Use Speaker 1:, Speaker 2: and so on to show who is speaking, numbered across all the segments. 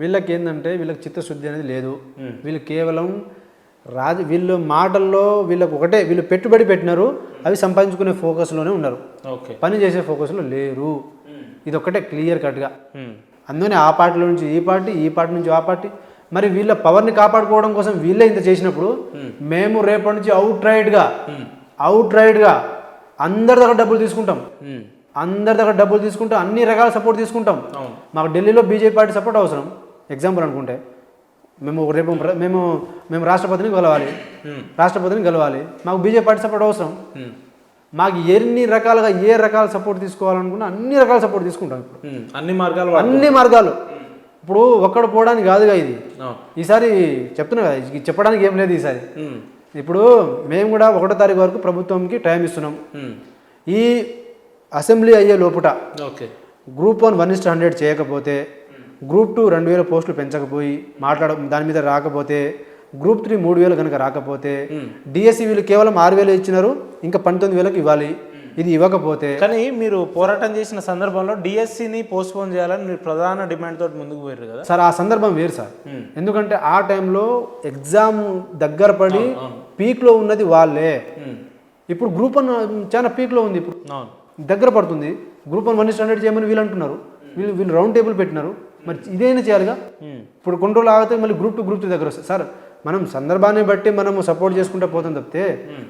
Speaker 1: వీళ్ళకి ఏంటంటే వీళ్ళకి చిత్తశుద్ధి అనేది లేదు. వీళ్ళు కేవలం వీళ్ళు మాటల్లో వీళ్ళకి ఒకటే, వీళ్ళు పెట్టుబడి పెట్టినారు, అవి సంపాదించుకునే ఫోకస్లోనే ఉన్నారు, పని చేసే ఫోకస్లో లేరు. ఇది ఒక్కటే క్లియర్ కట్గా. అందుకని ఆ పార్టీలో నుంచి ఈ పార్టీ, ఈ పార్టీ నుంచి ఆ పార్టీ. మరి వీళ్ళ పవర్ని కాపాడుకోవడం కోసం వీళ్ళే ఇంత చేసినప్పుడు మేము రేపటి నుంచి అవుట్ రైడ్గా అందరి దగ్గర డబ్బులు తీసుకుంటాం, అన్ని రకాల సపోర్ట్ తీసుకుంటాం. మాకు ఢిల్లీలో బీజేపీ పార్టీ సపోర్ట్ అవసరం. ఎగ్జాంపుల్ అనుకుంటే మేము రాష్ట్రపతిని గెలవాలి, మాకు బీజేపీ పార్టీ సపోర్ట్ అవసరం. మాకు ఏ రకాల సపోర్ట్ తీసుకోవాలనుకున్నా అన్ని రకాల సపోర్ట్ తీసుకుంటాం. ఇప్పుడు అన్ని మార్గాలు ఇప్పుడు ఒక్కడు పోవడానికి కాదుగా ఇది. ఈసారి చెప్తున్నా కదా, చెప్పడానికి ఏం లేదు ఈసారి. ఇప్పుడు మేము కూడా 1వ తారీఖు వరకు ప్రభుత్వంకి టైం ఇస్తున్నాం. ఈ అసెంబ్లీ అయ్యే లోపుట గ్రూప్ 1 1:100 చేయకపోతే, గ్రూప్ 2 2,000 పోస్టులు పెంచకపోయి దాని మీద రాకపోతే, గ్రూప్ 3 3,000 కనుక రాకపోతే, డిఎస్సి వీళ్ళు కేవలం 6,000 ఇచ్చినారు, ఇంకా 19,000 ఇవ్వాలి. ఇది ఇవ్వకపోతే,
Speaker 2: కానీ మీరు పోరాటం చేసిన సందర్భంలో డిఎస్సిని పోస్ట్పోన్ చేయాలని మీరు ప్రధాన డిమాండ్ తోటి ముందుకు పోయారు కదా
Speaker 1: సార్. ఆ సందర్భం వేరు సార్. ఎందుకంటే ఆ టైంలో ఎగ్జామ్ దగ్గర పడి పీక్లో ఉన్నది వాళ్ళే. ఇప్పుడు గ్రూప్ 1 చాలా పీక్లో ఉంది, ఇప్పుడు దగ్గర పడుతుంది. గ్రూప్ 1 1:100 చేయమని వీళ్ళు అంటున్నారు, వీళ్ళు రౌండ్ టేబుల్ పెట్టినారు. మరి ఇదేనా చేయాలిగా. ఇప్పుడు కొన్ని రోజులు ఆగితే మళ్ళీ గ్రూప్ 2 దగ్గర వస్తుంది సార్. మనం సందర్భాన్ని బట్టి మనము సపోర్ట్ చేసుకుంటే పోతాం తప్పితే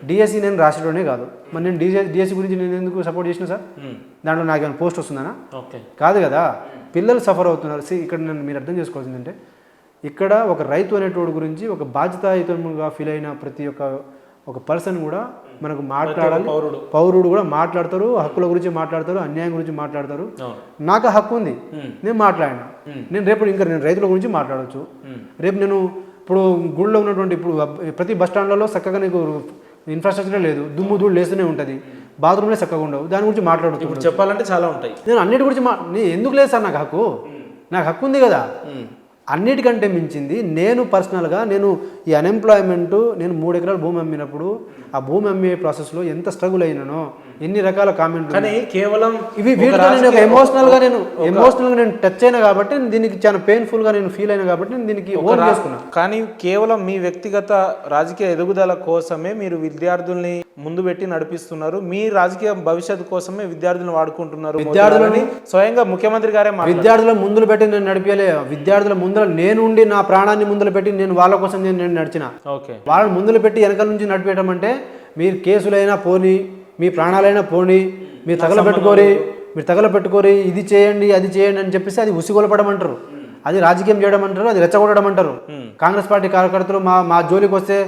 Speaker 1: డిఎస్సి నేను రాసేటోనే కాదు. మరి నేను డిఎస్సి గురించి నేను ఎందుకు సపోర్ట్ చేసిన సార్? దాంట్లో నాకు ఏమైనా పోస్ట్ వస్తుందనా? కాదు కదా. పిల్లలు సఫర్ అవుతున్నారు. ఇక్కడ మీరు అర్థం చేసుకోవాల్సిందంటే, ఇక్కడ ఒక రైతు అనేటోడు గురించి ఒక బాధ్యతాయుతంగా ఫీల్ అయిన ప్రతి ఒక పర్సన్ కూడా మనకు మాట్లాడాలి. పౌరుడు కూడా మాట్లాడతారు, హక్కుల గురించి మాట్లాడతారు, అన్యాయం గురించి మాట్లాడతారు. నాకు హక్కు ఉంది, నేను మాట్లాడినా. నేను రైతుల గురించి మాట్లాడవచ్చు. రేపు నేను ఇప్పుడు గుళ్ళో ఉన్నటువంటి ఇప్పుడు ప్రతి బస్ స్టాండ్లలో చక్కగా నీకు ఇన్ఫ్రాస్ట్రక్చరే లేదు, దుమ్ము ధూళి లేస్తూనే ఉంటుంది, బాత్రూమ్లే చక్కగా ఉండవు. దాని గురించి మాట్లాడుతూ
Speaker 2: చెప్పాలంటే చాలా ఉంటాయి.
Speaker 1: నేను అన్నిటి గురించి ఎందుకు లేదు సార్? నాకు హక్కు ఉంది కదా. అన్నిటికంటే మించింది నేను పర్సనల్గా ఈ అన్ఎంప్లాయ్మెంట్, నేను 3 ఎకరాల భూమి అమ్మినప్పుడు ఆ భూమి అమ్మే ప్రాసెస్లో ఎంత స్ట్రగుల్ అయినానో, ఎన్ని రకాల కామెంట్లు.
Speaker 2: కానీ కేవలం
Speaker 1: ఇవి వీటితో నేను ఎమోషనల్గా నేను టచ్ అయినా కాబట్టి, దీనికి చాలా పెయిన్ఫుల్గా నేను ఫీల్ అయినా కాబట్టి నేను దీనికి ఓన్ చేసుకున్నాను.
Speaker 2: కానీ కేవలం మీ వ్యక్తిగత రాజకీయ ఎదుగుదల కోసమే మీరు విద్యార్థుల్ని ముందు పెట్టి నడిపిస్తున్నారు, మీ రాజకీయ భవిష్యత్తు కోసమే విద్యార్థులను వాడుకుంటున్నారు. విద్యార్థులని స్వయంగా ముఖ్యమంత్రి గారే
Speaker 1: విద్యార్థుల ముందులు పెట్టి నేను నడిపేలే. విద్యార్థుల ముందర నేను ఉండి నా ప్రాణాన్ని ముందులు పెట్టి నేను వాళ్ళ కోసం నేను నడిచిన. వాళ్ళని ముందులు పెట్టి వెనకాల నుంచి నడిపేయడం అంటే, మీరు కేసులైనా పోనీ, మీ ప్రాణాలైనా పోనీ, మీరు తగలబెట్టుకోరి ఇది చేయండి అది చేయండి అని చెప్పేసి అది ఉసిగొలపడం అంటారు, అది రాజకీయం చేయడం అంటారు, అది రెచ్చగొట్టడం అంటారు. కాంగ్రెస్ పార్టీ కార్యకర్తలు మా జోలికి వస్తే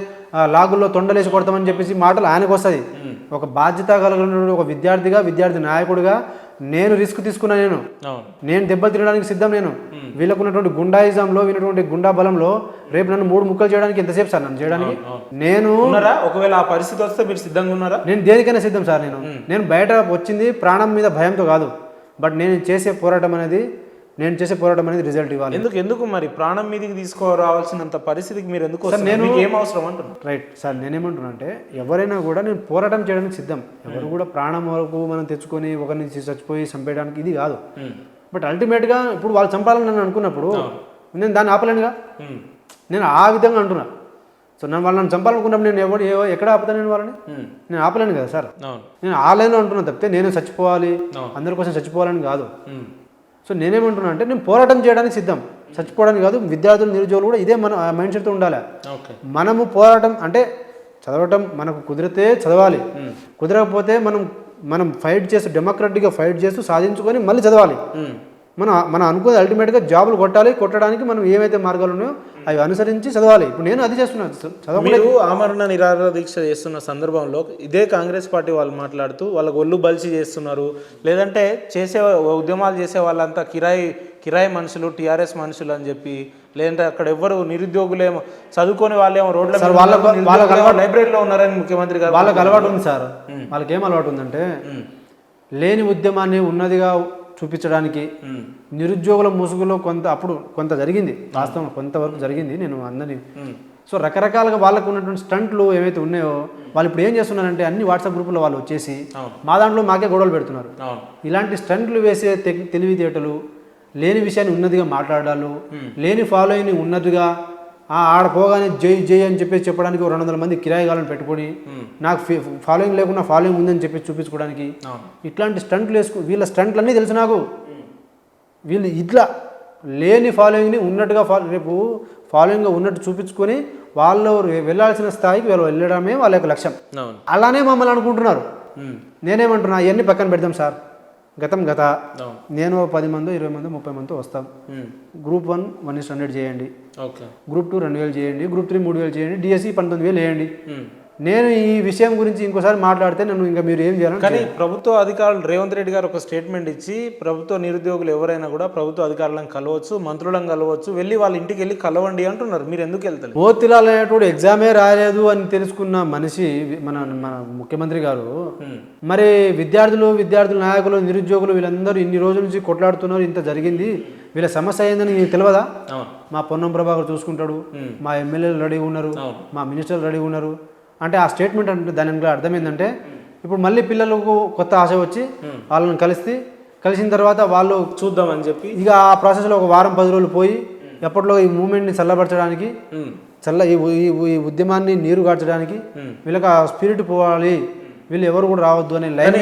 Speaker 1: లాగుల్లో తొండలేసి కొడతామని చెప్పేసి మాటలు ఆయనకు వస్తుంది. ఒక బాధ్యత కలిగిన ఒక విద్యార్థి నాయకుడిగా నేను రిస్క్ తీసుకున్నా. నేను దెబ్బలు తినడానికి సిద్ధం. వీళ్ళకు ఉన్నటువంటి గుండాయిజంలో, వీళ్ళటువంటి గుండా బలంలో రేపు నన్ను 3 ముక్కలు చేయడానికి ఎంతసేపు సార్ నన్ను చేయడానికి?
Speaker 2: ఒకవేళ ఆ పరిస్థితి వస్తే మీరు సిద్ధంగా ఉన్నారా?
Speaker 1: నేను దేనికైనా సిద్ధం సార్. నేను బయట వచ్చింది ప్రాణం మీద భయంతో కాదు, బట్ నేను చేసే పోరాటం అనేది రిజల్ట్ ఇవ్వాలి.
Speaker 2: ఎందుకు మరి ప్రాణం మీదకి తీసుకురావాల్సినంత పరిస్థితికి మీరు ఎందుకు ఏం అవసరం అంటున్నారు?
Speaker 1: Right sir. నేనేమంటున్నా అంటే, ఎవరైనా కూడా నేను పోరాటం చేయడానికి సిద్ధం. ఎవరు కూడా ప్రాణం వరకు మనం తెచ్చుకొని ఒకరిని చచ్చిపోయి చంపేయడానికి ఇది కాదు. బట్ అల్టిమేట్గా ఇప్పుడు వాళ్ళు చంపాలని నన్ను అనుకున్నప్పుడు నేను దాన్ని ఆపలేనుగా. నేను ఆ విధంగా అంటున్నా. సో వాళ్ళని చంపాలనుకున్నప్పుడు నేను ఎక్కడ ఆపుతాను? నేను ఆపలేను కదా సార్. నేను ఆ లైన్లో అంటున్నా తప్పితే నేను చచ్చిపోవాలి, అందరి కోసం చచ్చిపోవాలని కాదు. సో నేనేమంటున్నా అంటే, నేను పోరాటం చేయడానికి సిద్ధం, చచ్చిపోవడానికి కాదు. విద్యార్థులు, నిరుద్యోగులు కూడా ఇదే మన మైండ్ సెట్తో ఉండాలి. మనము పోరాటం అంటే చదవటం మనకు కుదిరితే చదవాలి, కుదరకపోతే మనం ఫైట్ చేస్తూ డెమోక్రటిక్గా ఫైట్ చేస్తూ సాధించుకొని మళ్ళీ చదవాలి. మనం అనుకునే అల్టిమేట్గా జాబులు కొట్టడానికి మనం ఏమైతే మార్గాలు ఉన్నాయో అవి అనుసరించి చదవాలి. ఇప్పుడు నేను అది చేస్తున్నాను.
Speaker 2: మీరు ఆమరణ నిరాహార దీక్ష చేస్తున్న సందర్భంలో ఇదే కాంగ్రెస్ పార్టీ వాళ్ళు మాట్లాడుతూ వాళ్ళకు ఒళ్ళు బలిసి చేస్తున్నారు, లేదంటే ఉద్యమాలు చేసే వాళ్ళంతా కిరాయి మనుషులు, టీఆర్ఎస్ మనుషులు అని చెప్పి, లేదంటే అక్కడ ఎవరు నిరుద్యోగులేమో చదువుకొని వాళ్ళేమో రోడ్ల లైబ్రరీలో ఉన్నారని ముఖ్యమంత్రి గారు.
Speaker 1: వాళ్ళకి అలవాటు ఉంది సార్. వాళ్ళకి ఏం అలవాటు ఉందంటే, లేని ఉద్యమాన్ని ఉన్నదిగా చూపించడానికి నిరుద్యోగుల ముసుగులో కొంత జరిగింది, వాస్తవం కొంతవరకు జరిగింది. నేను అందరినీ సో రకరకాలుగా వాళ్ళకు ఉన్నటువంటి స్టంట్లు ఏవైతే ఉన్నాయో వాళ్ళు ఇప్పుడు ఏం చేస్తున్నారంటే, అన్ని వాట్సాప్ గ్రూపుల్లో వాళ్ళు వచ్చేసి మా దాంట్లో మాకే గొడవలు పెడుతున్నారు. ఇలాంటి స్టంట్లు వేసే తెలివితేటలు లేని విషయాన్ని ఉన్నదిగా మాట్లాడాలి, లేని ఫాలోయింగ్ని ఉన్నదిగా ఆడ పోగానే జై జై అని చెప్పేసి చెప్పడానికి 200 మంది కిరాయిగాలను పెట్టుకొని నాకు ఫాలోయింగ్ లేకుండా ఫాలోయింగ్ ఉందని చెప్పి చూపించుకోవడానికి ఇట్లాంటి స్టంట్లు వీళ్ళ స్టంట్లన్నీ తెలుసు నాకు. వీళ్ళు ఇట్లా లేని ఫాలోయింగ్ని ఉన్నట్టుగా రేపు ఫాలోయింగ్గా ఉన్నట్టు చూపించుకొని వాళ్ళు వెళ్ళాల్సిన స్థాయికి వీళ్ళు వెళ్ళడమే వాళ్ళ యొక్క లక్ష్యం. అలానే మమ్మల్ని అనుకుంటున్నారు. నేనేమంటున్నా ఇవన్నీ పక్కన పెడదాం సార్, గతం గత. నేను 10 మందో 20 మందో 30 మందితో వస్తాం. గ్రూప్ 1 1:100 చేయండి, గ్రూప్ 2 2000 చేయండి, గ్రూప్ 3 3000 చేయండి, డిఎస్సి 19,000 వేయండి. నేను ఈ విషయం గురించి ఇంకోసారి మాట్లాడితే నన్ను ఇంకా మీరు ఏం చేయాలి.
Speaker 2: కానీ ప్రభుత్వ అధికారులు రేవంత్ రెడ్డి గారు ఒక స్టేట్మెంట్ ఇచ్చి ప్రభుత్వ నిరుద్యోగులు ఎవరైనా కూడా ప్రభుత్వ అధికారులను కలవచ్చు, మంత్రులను కలవచ్చు, వెళ్ళి వాళ్ళ ఇంటికి వెళ్ళి కలవండి అంటున్నారు. మీరు ఎందుకు వెళ్తారు?
Speaker 1: మోతిలాల్ అనేటువంటి ఎగ్జామే రాలేదు అని తెలుసుకున్న మనిషి మన ముఖ్యమంత్రి గారు మరి విద్యార్థులు నాయకులు నిరుద్యోగులు వీళ్ళందరూ ఇన్ని రోజుల నుంచి కొట్లాడుతున్నారు, ఇంత జరిగింది, వీళ్ళ సమస్య అయిందని నీకు తెలియదా? మా పొన్నం ప్రభాకర్ చూసుకుంటాడు, మా ఎమ్మెల్యేలు రెడీగా ఉన్నారు, మా మినిస్టర్లు రెడీగా ఉన్నారు అంటే ఆ స్టేట్మెంట్ అంటే దాని అర్థం ఏంటంటే ఇప్పుడు మళ్ళీ పిల్లలకు కొత్త ఆశ వచ్చి వాళ్ళని కలిసిన తర్వాత వాళ్ళు
Speaker 2: చూద్దామని చెప్పి
Speaker 1: ఇక ఆ ప్రాసెస్లో ఒక వారం 10 రోజులు పోయి ఎప్పట్లో ఈ మూమెంట్ని చల్లబరచడానికి ఈ ఉద్యమాన్ని నీరు గార్చడానికి వీళ్ళకి ఆ స్పిరిట్ పోవాలి, వీళ్ళు ఎవరు కూడా రావద్దు అనే లైన్.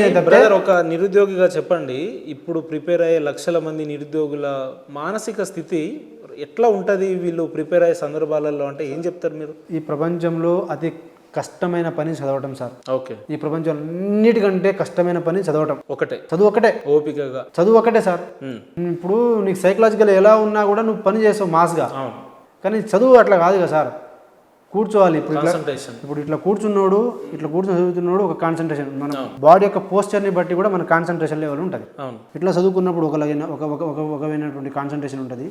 Speaker 2: ఒక నిరుద్యోగిగా చెప్పండి, ఇప్పుడు ప్రిపేర్ అయ్యే లక్షల మంది నిరుద్యోగుల మానసిక స్థితి ఎట్లా ఉంటుంది వీళ్ళు ప్రిపేర్ అయ్యే సందర్భాలలో అంటే ఏం చెప్తారు మీరు?
Speaker 1: ఈ ప్రపంచంలో అతి కష్టమైన పని చదవటం సార్.
Speaker 2: ఓకే,
Speaker 1: ఈ ప్రపంచం అన్నిటికంటే కష్టమైన పని చదవటం. చదువు ఒకటే,
Speaker 2: ఓపికగా
Speaker 1: చదువు ఒకటే సార్. ఇప్పుడు నీకు సైకలాజికల్ ఎలా ఉన్నా కూడా నువ్వు పని చేస్తావు మాస్గా, కానీ చదువు అట్లా కాదు కదా సార్. కూర్చోవాలి. ఇప్పుడు ఇట్లా కూర్చుని చదువుతున్నాడు ఒక కాన్సన్ట్రేషన్, మన బాడీ యొక్క పోస్చర్ని బట్టి కూడా మన కాన్సన్ట్రేషన్ లెవెల్ ఉంటుంది. ఇట్లా చదువుకున్నప్పుడు ఒకమైనటువంటి కాన్సన్ట్రేషన్ ఉంటుంది.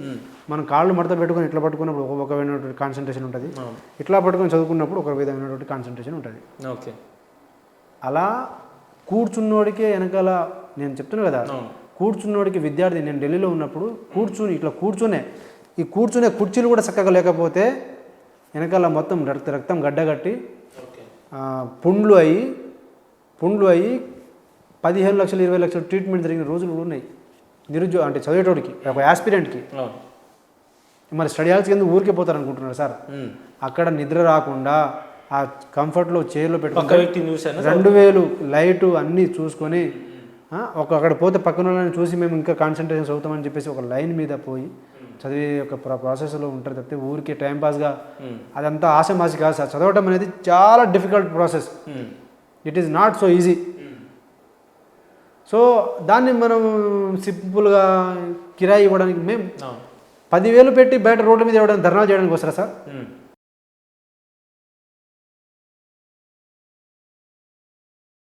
Speaker 1: మనం కాళ్ళు మడత పెట్టుకొని ఇట్లా పట్టుకున్నప్పుడు ఒకమైనటువంటి కాన్సన్ట్రేషన్ ఉంటుంది. ఇట్లా పట్టుకొని చదువుకున్నప్పుడు ఒక విధమైనటువంటి కాన్సన్ట్రేషన్ ఉంటుంది.
Speaker 2: ఓకే,
Speaker 1: అలా కూర్చున్నోడికే వెనకాల నేను చెప్తున్నా కదా, కూర్చున్నోడికి విద్యార్థి, నేను ఢిల్లీలో ఉన్నప్పుడు కూర్చునే కుర్చీలు కూడా చక్కగా లేకపోతే వెనకాల మొత్తం రక్తం గడ్డగట్టి పుండ్లు అయ్యి 15 లక్షలు 20 లక్షలు ట్రీట్మెంట్ జరిగిన రోజులు కూడా ఉన్నాయి అంటే చదివేటోడికి, ఒక యాస్పిరెంట్కి. మరి స్టడీ హాల్స్ కింద ఊరికే పోతారు అనుకుంటున్నారు సార్. అక్కడ నిద్ర రాకుండా ఆ కంఫర్ట్లో చైర్లో పెట్టుకుని 2000 లైటు అన్నీ చూసుకొని అక్కడ పోతే పక్కన వాళ్ళని చూసి మేము ఇంకా కాన్సన్ట్రేషన్ చదువుతామని చెప్పేసి ఒక లైన్ మీద పోయి చదివే ఒక ప్రాసెస్లో ఉంటారు తప్పితే ఊరికే టైంపాస్గా అదంతా ఆశమాసి కాదు సార్. చదవటం అనేది చాలా difficult process. It is not so easy. So దాన్ని మనం సింపుల్గా కిరాయి ఇవ్వడానికి మేము 10,000 పెట్టి బయట రోడ్ల మీద ఇవ్వడానికి ధర్నాలు చేయడానికి వస్తారా సార్?